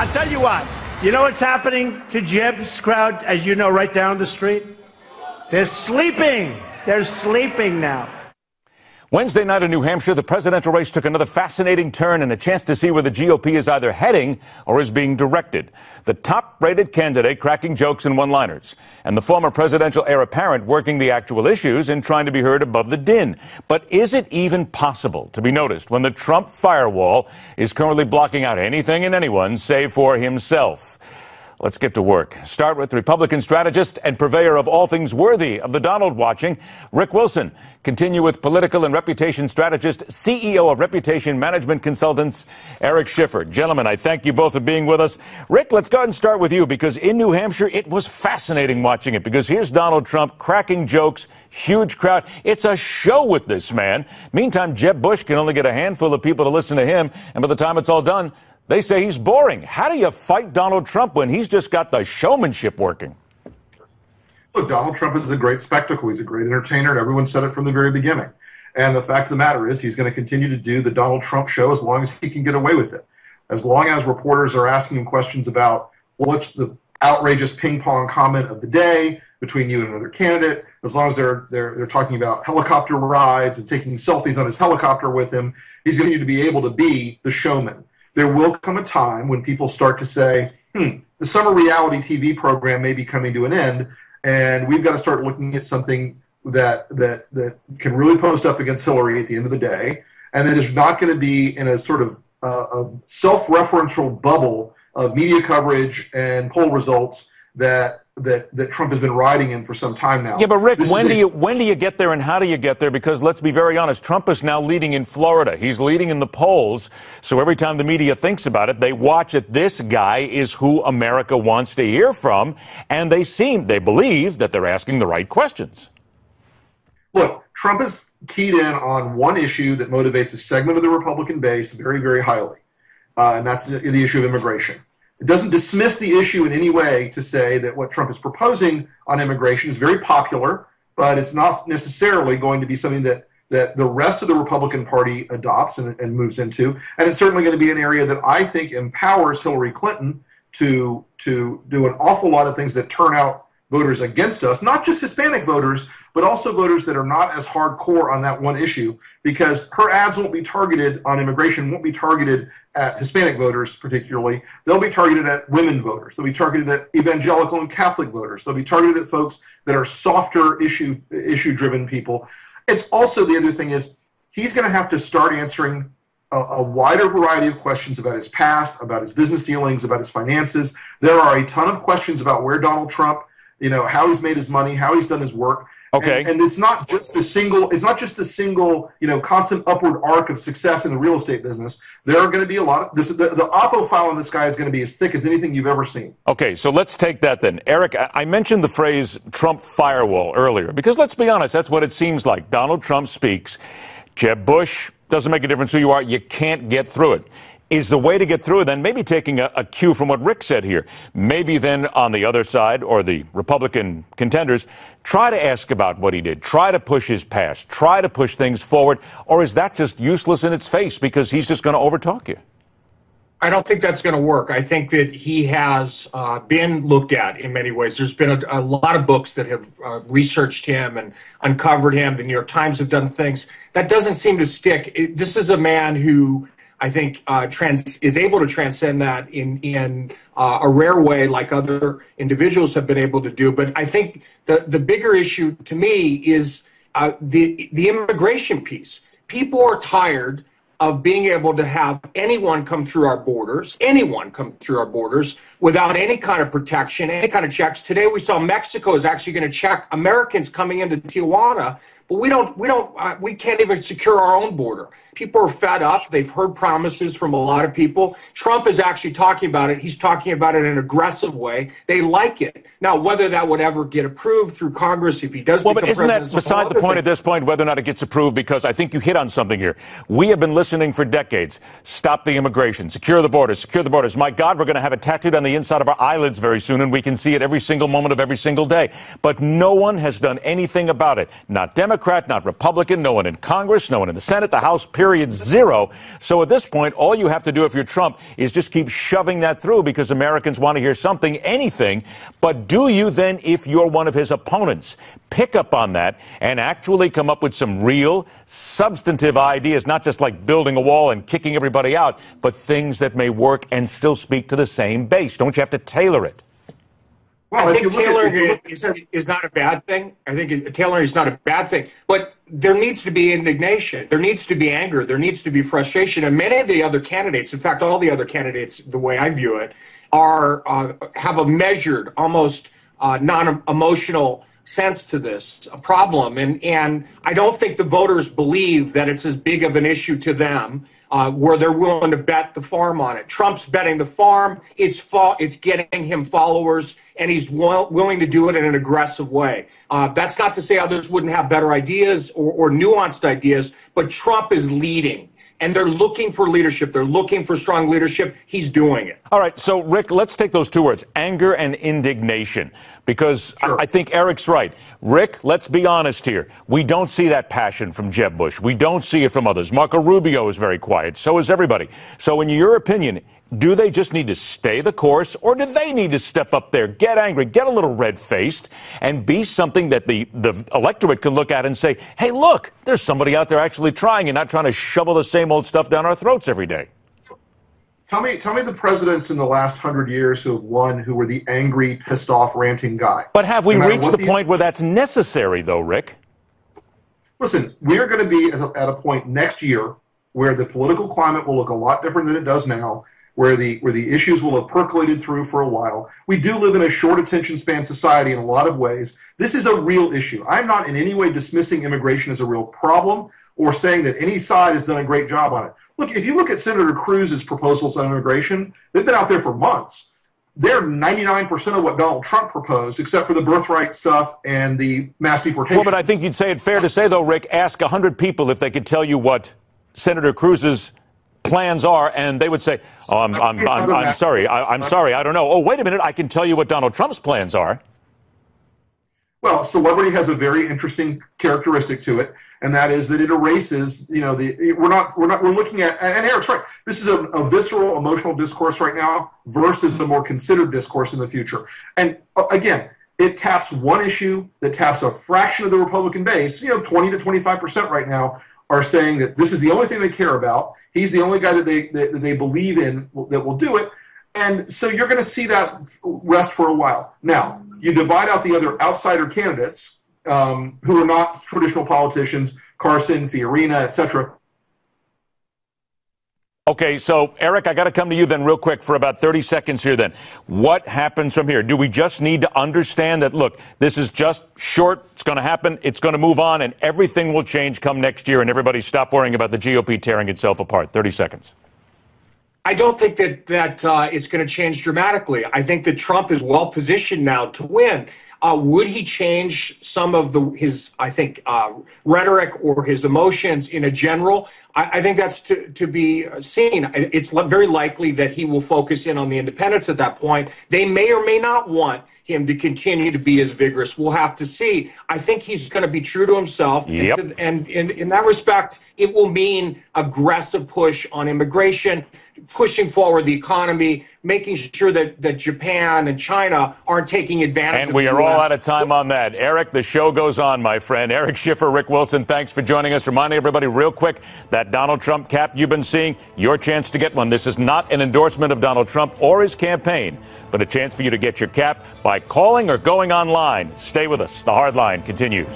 I'll tell you what. You know what's happening to Jeb's crowd, as you know, right down the street? They're sleeping. They're sleeping now. Wednesday night in New Hampshire, the presidential race took another fascinating turn and a chance to see where the GOP is either heading or is being directed. The top-rated candidate cracking jokes and one-liners, and the former presidential heir apparent working the actual issues and trying to be heard above the din. But is it even possible to be noticed when the Trump firewall is currently blocking out anything and anyone save for himself? Let's get to work. Start with Republican strategist and purveyor of all things worthy of the Donald watching, Rick Wilson. Continue with political and reputation strategist, CEO of Reputation Management Consultants, Eric Schiffer. Gentlemen, I thank you both for being with us. Rick, let's go ahead and start with you, because in New Hampshire, it was fascinating watching it, because here's Donald Trump cracking jokes, huge crowd. It's a show with this man. Meantime, Jeb Bush can only get a handful of people to listen to him, and by the time it's all done, they say he's boring. How do you fight Donald Trump when he's just got the showmanship working? Look, Donald Trump is a great spectacle. He's a great entertainer, and everyone said it from the very beginning. And the fact of the matter is he's going to continue to do the Donald Trump show as long as he can get away with it. As long as reporters are asking him questions about what's the outrageous ping-pong comment of the day between you and another candidate, as long as they're talking about helicopter rides and taking selfies on his helicopter with him, he's going to be able to be the showman. There will come a time when people start to say, the summer reality TV program may be coming to an end, and we've got to start looking at something that can really post up against Hillary at the end of the day, and that is not going to be in a sort of a self-referential bubble of media coverage and poll results that Trump has been riding in for some time now. Yeah, but Rick, when do you get there and how do you get there? Because let's be very honest, Trump is now leading in Florida. He's leading in the polls. So every time the media thinks about it, they watch it. This guy is who America wants to hear from. And they believe that they're asking the right questions. Look, Trump is keyed in on one issue that motivates a segment of the Republican base very, very highly. And that's the issue of immigration. It doesn't dismiss the issue in any way to say that what Trump is proposing on immigration is very popular, but it's not necessarily going to be something that the rest of the Republican Party adopts and moves into. And it's certainly going to be an area that I think empowers Hillary Clinton to do an awful lot of things that turn out voters against us, not just Hispanic voters, but also voters that are not as hardcore on that one issue, because her ads won't be targeted on immigration, won't be targeted at Hispanic voters particularly. They'll be targeted at women voters. They'll be targeted at evangelical and Catholic voters. They'll be targeted at folks that are softer issue-driven people. It's also, the other thing is, he's going to have to start answering a wider variety of questions about his past, about his business dealings, about his finances. There are a ton of questions about where Donald Trump, how he's made his money, how he's done his work. Okay. And it's not just the single, constant upward arc of success in the real estate business. There are going to be a lot of the Oppo file on this guy is going to be as thick as anything you've ever seen. Okay, so let's take that then. Eric, I mentioned the phrase Trump firewall earlier, because let's be honest, that's what it seems like. Donald Trump speaks. Jeb Bush, doesn't make a difference who you are. You can't get through it. Is the way to get through it then maybe taking a cue from what Rick said here? Maybe then on the other side, or the Republican contenders, try to ask about what he did, try to push his past, try to push things forward, or is that just useless in its face because he's just going to overtalk you? I don't think that's going to work. I think that he has been looked at in many ways. There's been a lot of books that have researched him and uncovered him. The New York Times have done things. That doesn't seem to stick. This is a man who I think is able to transcend that in a rare way, like other individuals have been able to do. But I think the bigger issue to me is the immigration piece. People are tired of being able to have anyone come through our borders, without any kind of protection, any kind of checks. Today we saw Mexico is actually going to check Americans coming into Tijuana, but we can't even secure our own border. People are fed up. They've heard promises from a lot of people. Trump is actually talking about it. He's talking about it in an aggressive way. They like it. Now, whether that would ever get approved through Congress, if he does become president. Well, but isn't that beside the point at this point, whether or not it gets approved? Because I think you hit on something here. We have been listening for decades. Stop the immigration. Secure the borders. Secure the borders. My God, we're going to have it tattooed on the the inside of our eyelids very soon, and we can see it every single moment of every single day. But no one has done anything about it. Not Democrat, not Republican, no one in Congress, no one in the Senate, the House, period, zero. So at this point, all you have to do if you're Trump is just keep shoving that through because Americans want to hear something, anything. But do you then, if you're one of his opponents, pick up on that and actually come up with some real substantive ideas, not just like building a wall and kicking everybody out, but things that may work and still speak to the same base? Don't you have to tailor it? Well, I think tailoring is not a bad thing. I think tailoring is not a bad thing. But there needs to be indignation. There needs to be anger. There needs to be frustration. And many of the other candidates, in fact, all the other candidates, the way I view it, have a measured, almost non-emotional sense to this problem. And I don't think the voters believe that it's as big of an issue to them where they're willing to bet the farm on it. Trump's betting the farm. It's getting him followers, and he's willing to do it in an aggressive way. That's not to say others wouldn't have better ideas or nuanced ideas, but Trump is leading. And they're looking for leadership. They're looking for strong leadership. He's doing it. All right. So, Rick, let's take those two words, anger and indignation, because sure. I think Eric's right. Rick, let's be honest here. We don't see that passion from Jeb Bush. We don't see it from others. Marco Rubio is very quiet. So is everybody. So in your opinion, do they just need to stay the course, or do they need to step up there, get angry, get a little red-faced, and be something that the electorate can look at and say, hey, look, there's somebody out there actually trying and not trying to shovel the same old stuff down our throats every day? Tell me the presidents in the last 100 years who have won who were the angry, pissed-off, ranting guy. But have we reached the point where that's necessary, though, Rick? Listen, we're going to be at a point next year where the political climate will look a lot different than it does now, where the issues will have percolated through for a while. We do live in a short attention span society in a lot of ways. This is a real issue. I'm not in any way dismissing immigration as a real problem or saying that any side has done a great job on it. Look, if you look at Senator Cruz's proposals on immigration, they've been out there for months. They're 99% of what Donald Trump proposed, except for the birthright stuff and the mass deportation. Well, but I think you'd say it fair to say, though, Rick, ask 100 people if they could tell you what Senator Cruz's plans are, and they would say, oh, I'm sorry, I don't know. Oh, wait a minute, I can tell you what Donald Trump's plans are. Well, celebrity has a very interesting characteristic to it, and that is that it erases, we're looking at, and Eric's right, this is a visceral, emotional discourse right now versus a more considered discourse in the future. And again, it taps one issue that taps a fraction of the Republican base, 20 to 25% right now are saying that this is the only thing they care about. He's the only guy that they believe in that will do it. And so you're going to see that rest for a while. Now, you divide out the other outsider candidates who are not traditional politicians, Carson, Fiorina, etc. Okay, so, Eric, I got to come to you then real quick for about 30 seconds here then. What happens from here? Do we just need to understand that, look, this is just short, it's going to happen, it's going to move on, and everything will change come next year, and everybody stop worrying about the GOP tearing itself apart? 30 seconds. I don't think that it's going to change dramatically. I think that Trump is well positioned now to win. Would he change some of his rhetoric or his emotions in a general? I think that's to be seen. It's very likely that he will focus in on the independents at that point. They may or may not want him to continue to be as vigorous. We'll have to see. I think he's going to be true to himself. Yep. And in that respect, it will mean aggressive push on immigration, pushing forward the economy, making sure that Japan and China aren't taking advantage of the And we are all out of time on that. Eric, the show goes on, my friend. Eric Schiffer, Rick Wilson, thanks for joining us. Reminding everybody real quick, that Donald Trump cap you've been seeing, your chance to get one. This is not an endorsement of Donald Trump or his campaign, but a chance for you to get your cap by calling or going online. Stay with us. The Hard Line continues.